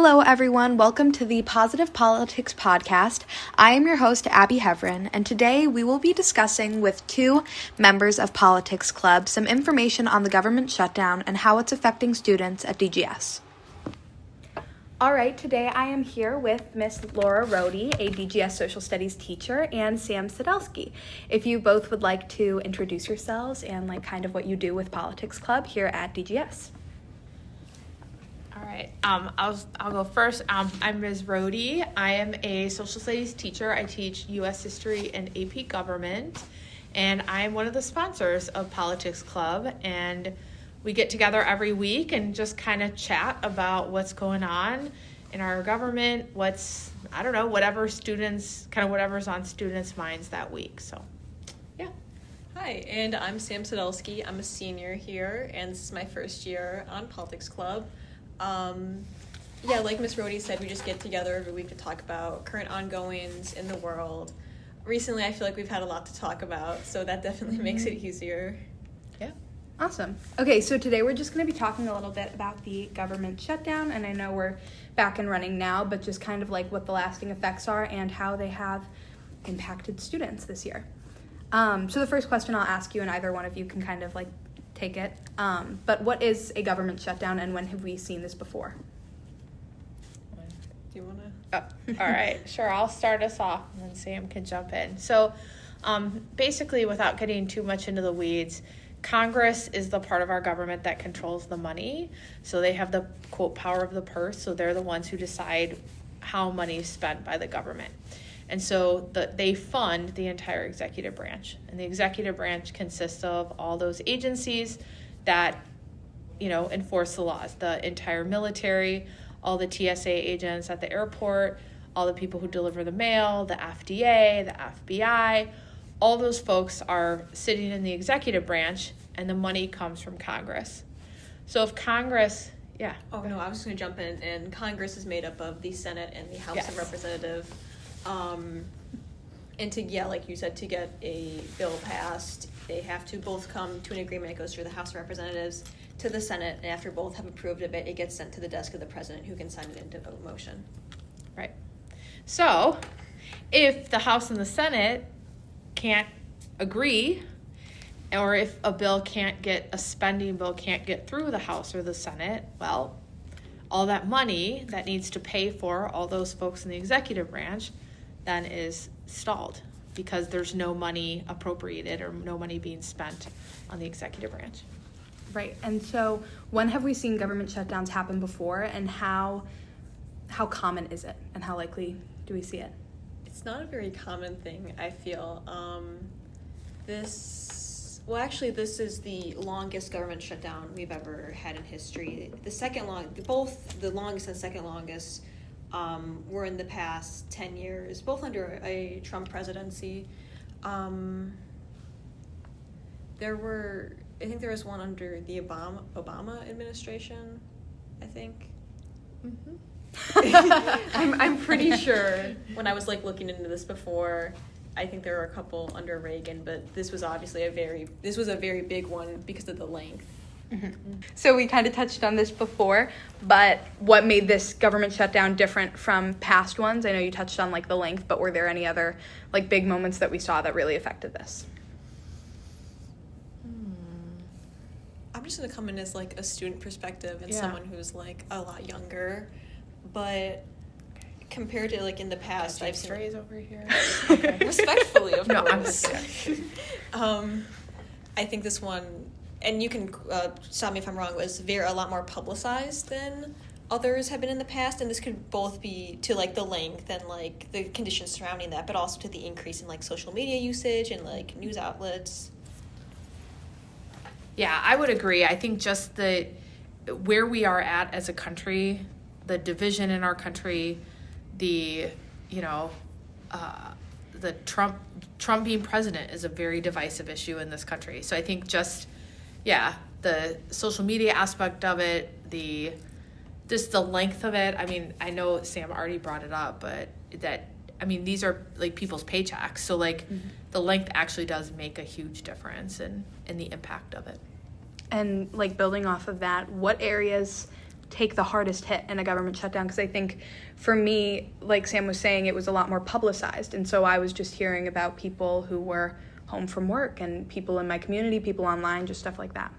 Hello, everyone. Welcome to the Positive Politics Podcast. I am your host, Abby Hevron, and today we will be discussing with two members of Politics Club some information on the government shutdown and how it's affecting students at DGS. All right, today I am here with Miss Laura Rohde, a DGS Social Studies teacher, and Sam Sadelsky. If you both would like to introduce yourselves and kind of what you do with Politics Club here at DGS. All right, I'll go first. I'm Ms. Rohde. I am a social studies teacher. I teach U.S. history and AP government, and I'm one of the sponsors of Politics Club, and we get together every week and just kind of chat about what's going on in our government, whatever's on students' minds that week. So, yeah. Hi, and I'm Sam Sadelsky. I'm a senior here, and this is my first year on Politics Club. Like Ms. Rohde said, we just get together every week to talk about current ongoings in the world. Recently, I feel like we've had a lot to talk about, so that definitely makes it easier. Yeah. Awesome. Okay, so today we're just going to be talking a little bit about the government shutdown, and I know we're back and running now, but just kind of like what the lasting effects are and how they have impacted students this year. So the first question I'll ask you, and either one of you can kind of take it, but what is a government shutdown and when have we seen this before? Do you want to? All right, sure. I'll start us off and then Sam can jump in. So basically, without getting too much into the weeds, Congress is the part of our government that controls the money. So they have the, quote, power of the purse. So they're the ones who decide how money is spent by the government. And so they fund the entire executive branch. And the executive branch consists of all those agencies that, enforce the laws. The entire military, all the TSA agents at the airport, all the people who deliver the mail, the FDA, the FBI, all those folks are sitting in the executive branch, and the money comes from Congress. So if Congress, yeah. Oh, no, I was just going to jump in. And Congress is made up of the Senate and the House of Representatives. And like you said, to get a bill passed, they have to both come to an agreement. It goes through the House of Representatives to the Senate, and after both have approved of it, it gets sent to the desk of the president, who can sign it into a motion. Right. So if the House and the Senate can't agree, or if a spending bill can't get through the House or the Senate, well, all that money that needs to pay for all those folks in the executive branch then is stalled because there's no money appropriated or no money being spent on the executive branch. Right. And so when have we seen government shutdowns happen before, and how common is it, and how likely do we see it? It's not a very common thing, I feel. This is the longest government shutdown we've ever had in history. Both the longest and second longest were in the past 10 years, both under a Trump presidency. I think there was one under the Obama administration, I think. Mm-hmm. I'm pretty sure when I was looking into this before, I think there were a couple under Reagan, but this was obviously a very big one because of the length. Mm-hmm. So we kind of touched on this before, but what made this government shutdown different from past ones? I know you touched on the length, but were there any other big moments that we saw that really affected this? I'm just going to come in as a student perspective and someone who's a lot younger, but compared to in the past, I've seen Strays over here. Okay. Respectfully, of no, course. I'm just kidding. I think this one, and you can stop me if I'm wrong, was a lot more publicized than others have been in the past, and this could both be to the length and the conditions surrounding that, but also to the increase in social media usage and news outlets. Yeah, I would agree. I think just where we are at as a country, the division in our country, the Trump being president is a very divisive issue in this country. So I think the social media aspect of it, the length of it. I mean, I know Sam already brought it up, but these are people's paychecks. So the length actually does make a huge difference in the impact of it. And building off of that, what areas take the hardest hit in a government shutdown? Because I think for me, like Sam was saying, it was a lot more publicized. And so I was just hearing about people who were home from work and people in my community, people online, just stuff like that.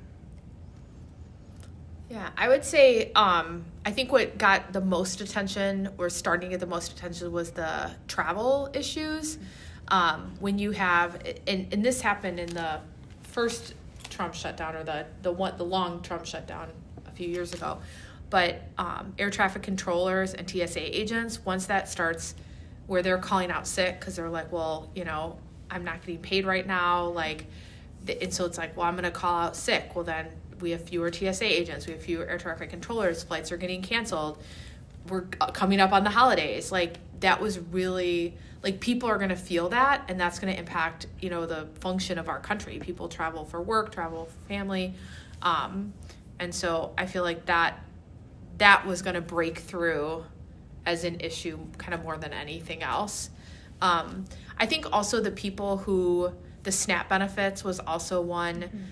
Yeah, I would say I think what got the most attention or starting to get the most attention was the travel issues. When you have, and this happened in the first Trump shutdown or the long Trump shutdown a few years ago. But air traffic controllers and TSA agents, once that starts where they're calling out sick because they're like, well, I'm not getting paid right now. And so it's like, well, I'm going to call out sick. Well, then we have fewer TSA agents. We have fewer air traffic controllers. Flights are getting canceled. We're coming up on the holidays. That was really, people are going to feel that, and that's going to impact, the function of our country. People travel for work, travel for family. And so I feel like that was going to break through as an issue kind of more than anything else. I think also the SNAP benefits was also one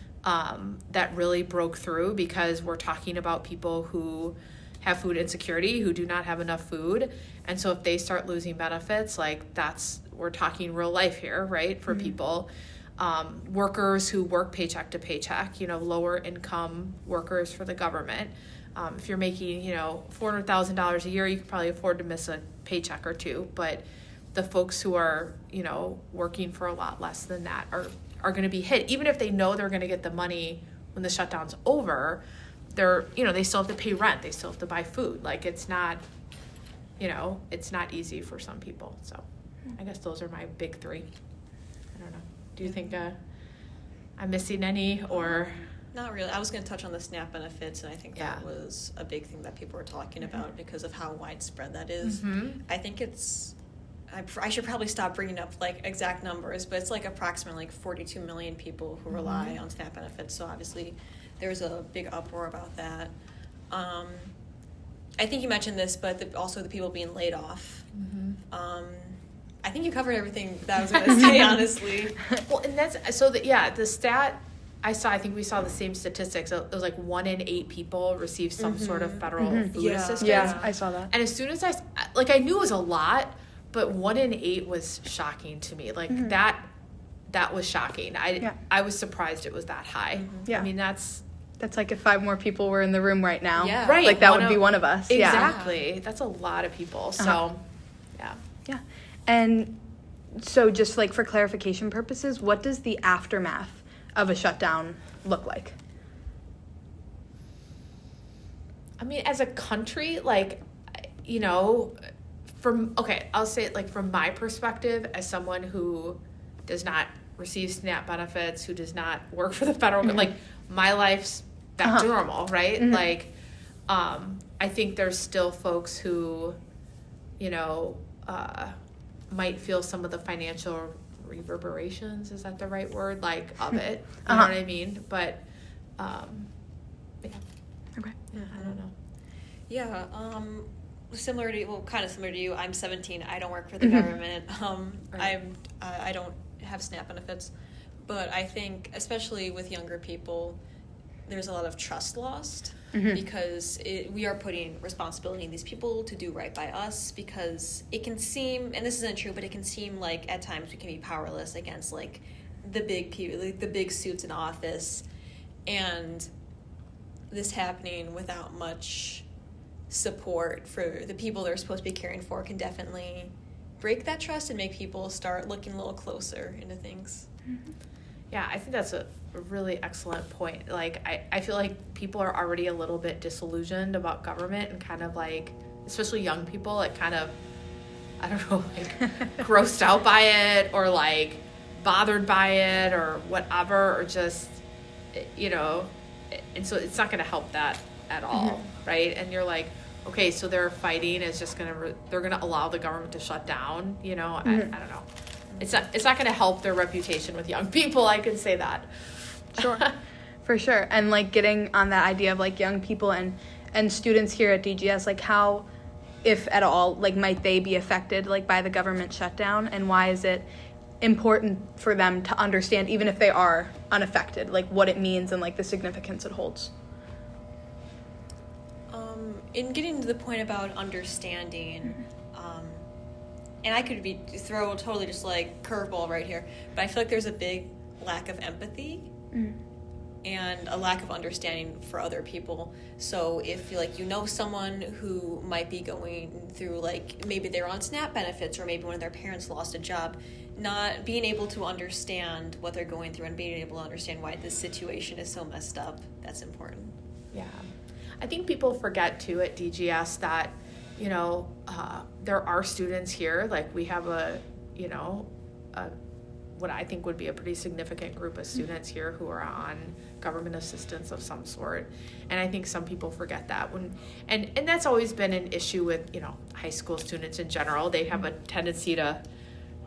that really broke through, because we're talking about people who have food insecurity, who do not have enough food. And so if they start losing benefits, we're talking real life here, right, for people. Workers who work paycheck to paycheck, lower income workers for the government. If you're making, $400,000 a year, you could probably afford to miss a paycheck or two. But the folks who are, working for a lot less than that are going to be hit. Even if they know they're going to get the money when the shutdown's over, they still have to pay rent. They still have to buy food. It's not, it's not easy for some people. So I guess those are my big three. I don't know. Do you think I'm missing any, or? Not really. I was going to touch on the SNAP benefits, and I think that was a big thing that people were talking about because of how widespread that is. Mm-hmm. I think I should probably stop bringing up exact numbers, but it's approximately 42 million people who rely on SNAP benefits. So obviously there's a big uproar about that. I think you mentioned this, but also the people being laid off. Mm-hmm. I think you covered everything that I was going to say, honestly. Well, and the stat I saw, I think we saw the same statistics. It was 1 in 8 people receive some sort of federal food assistance. Yeah, I saw that. And as soon as I knew it was a lot, but 1 in 8 was shocking to me. That was shocking. I was surprised it was that high. Mm-hmm. Yeah. I mean, that's if 5 more people were in the room right now. Yeah. Right. That would be one of us. Exactly. Yeah. That's a lot of people. So, yeah. Yeah. And so just for clarification purposes, what does the aftermath of a shutdown look like? I mean, as a country, I'll say it from my perspective, as someone who does not receive SNAP benefits, who does not work for the federal government, my life's back to normal, right? Mm-hmm. I think there's still folks who, might feel some of the financial reverberations, is that the right word, of it, you know what I mean? But yeah. Okay. Yeah, I don't know. Yeah, kind of similar to you. I'm 17. I don't work for the government. Right. I don't have SNAP benefits, but I think especially with younger people, there's a lot of trust lost because we are putting responsibility in these people to do right by us, because it can seem, and this isn't true, but it can seem at times we can be powerless against the big people, the big suits in office, and this happening without much support for the people they're supposed to be caring for can definitely break that trust and make people start looking a little closer into things. Mm-hmm. Yeah, I think that's a really excellent point. I feel like people are already a little bit disillusioned about government and kind of especially young people, kind of, I don't know, grossed out by it or bothered by it or whatever, or just, and so it's not going to help that at all, right? And you're okay, so their fighting is just they're going to allow the government to shut down, I don't know. It's not going to help their reputation with young people, I can say that. Sure. For sure. And getting on that idea of young people and students here at DGS, how, if at all, might they be affected by the government shutdown, and why is it important for them to understand, even if they are unaffected, what it means and the significance it holds? In getting to the point about understanding, and I could throw totally just like curveball right here, but I feel like there's a big lack of empathy and a lack of understanding for other people. So if you know someone who might be going through, like, maybe they're on SNAP benefits, or maybe one of their parents lost a job, not being able to understand what they're going through and being able to understand why this situation is so messed up, that's important. Yeah. I think people forget too at DGS that, there are students here. Like, we have what I think would be a pretty significant group of students here who are on government assistance of some sort. And I think some people forget that and that's always been an issue with, high school students in general. They have a tendency to,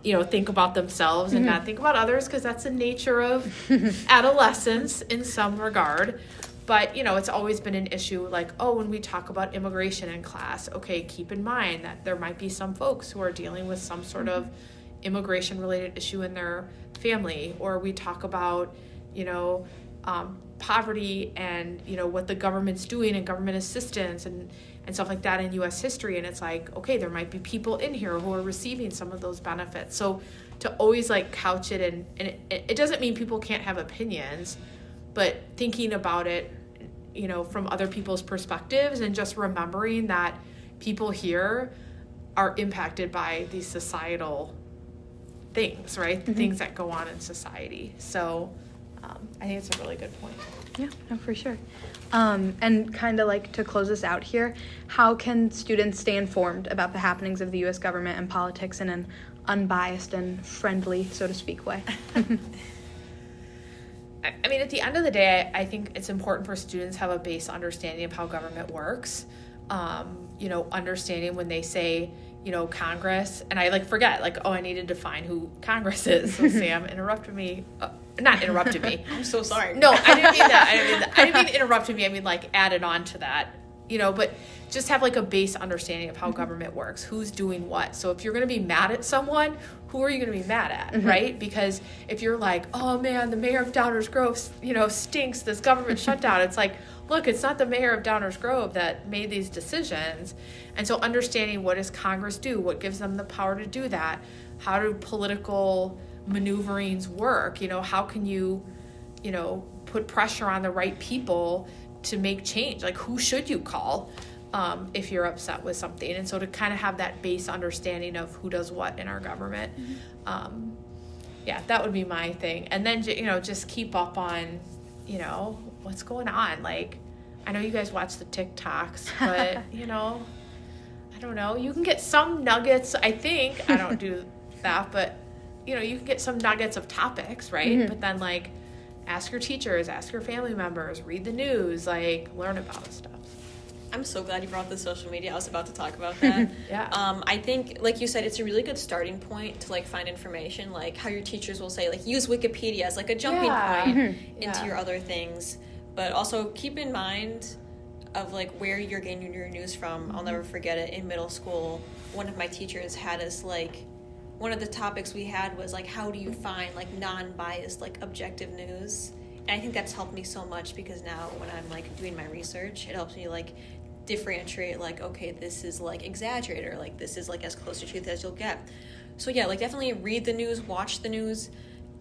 think about themselves and not think about others, because that's the nature of adolescence in some regard. But, it's always been an issue, like, when we talk about immigration in class, okay, keep in mind that there might be some folks who are dealing with some sort of immigration-related issue in their family. Or we talk about, poverty and, what the government's doing and government assistance and stuff like that in U.S. history. And it's like, okay, there might be people in here who are receiving some of those benefits. So to always, like, couch it, and it doesn't mean people can't have opinions, but thinking about it, from other people's perspectives, and just remembering that people here are impacted by these societal things, right? The things that go on in society. So I think it's a really good point. Yeah, no, for sure. And kind of like to close this out here, how can students stay informed about the happenings of the U.S. government and politics in an unbiased and friendly, so to speak, way? I mean, at the end of the day, I think it's important for students to have a base understanding of how government works. Understanding when they say, Congress, and I forget, I need to define who Congress is. So Sam interrupted me. Not interrupted me. I'm so sorry. No, I didn't mean that. I didn't mean interrupted me. I mean, added on to that, but just have a base understanding of how government works, who's doing what. So if you're going to be mad at someone, who are you going to be mad at, right? Because if you're like, oh man, the mayor of Downers Grove, stinks, this government shutdown, it's like, look, it's not the mayor of Downers Grove that made these decisions. And so understanding, what does Congress do? What gives them the power to do that? How do political maneuverings work? How can you, put pressure on the right people to make change? Who should you call if you're upset with something? And so to kind of have that base understanding of who does what in our government. That would be my thing. And then, just keep up on, what's going on. I know you guys watch the TikToks, but, I don't know. You can get some nuggets, I think. I don't do that, but, you can get some nuggets of topics, right? But then, ask your teachers, ask your family members, read the news, learn about stuff. I'm so glad you brought the social media. I was about to talk about that. Yeah. I think, like you said, it's a really good starting point to find information, how your teachers will say, use Wikipedia as a jumping point into your other things. But also keep in mind of where you're getting your news from. I'll never forget it. In middle school, one of my teachers had us one of the topics we had was how do you find non-biased objective news. And I think that's helped me so much, because now when I'm doing my research, it helps me differentiate okay, this is exaggerated, or this is as close to truth as you'll get. So yeah, definitely read the news, watch the news,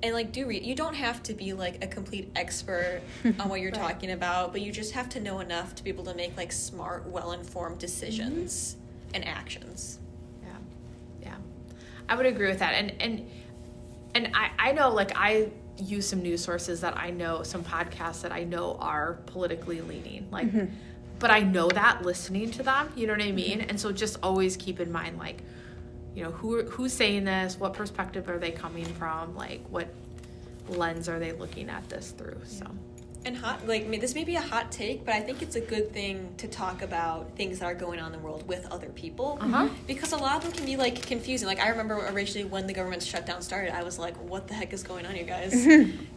and do read. You don't have to be a complete expert on what you're talking about, but you just have to know enough to be able to make smart, well-informed decisions and actions. Yeah, I would agree with that. And I know I use some news sources that I know, some podcasts that I know are politically leaning, but I know that listening to them, you know what I mean? And so just always keep in mind, who's saying this, what perspective are they coming from, what lens are they looking at this through? So. And this may be a hot take, but I think it's a good thing to talk about things that are going on in the world with other people, because a lot of them can be confusing. I remember originally when the government shutdown started, I was like, what the heck is going on, you guys?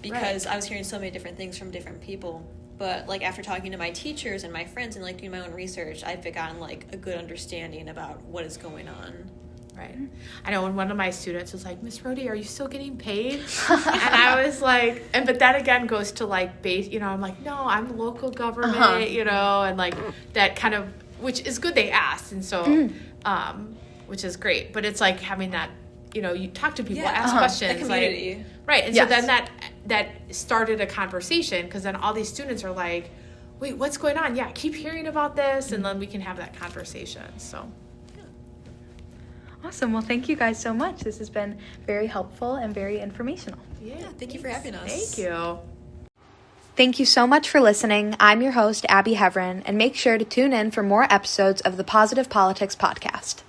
Because I was hearing so many different things from different people. But after talking to my teachers and my friends and doing my own research, I've gotten a good understanding about what is going on. Right. I know when one of my students was like, Miss Rhodey, are you still getting paid? And I was like, but that again goes to base, I'm like, no, I'm local government, and that kind of which is good they asked. And so, which is great. But it's like having that, you talk to people, ask questions. The community. Like, right. And so then that started a conversation, because then all these students are like, wait, what's going on? Yeah, I keep hearing about this. And then we can have that conversation. So. Awesome. Well, thank you guys so much. This has been very helpful and very informational. Yeah, thank you for having us. Thank you. Thank you so much for listening. I'm your host, Abby Hevron, and make sure to tune in for more episodes of the Positive Politics Podcast.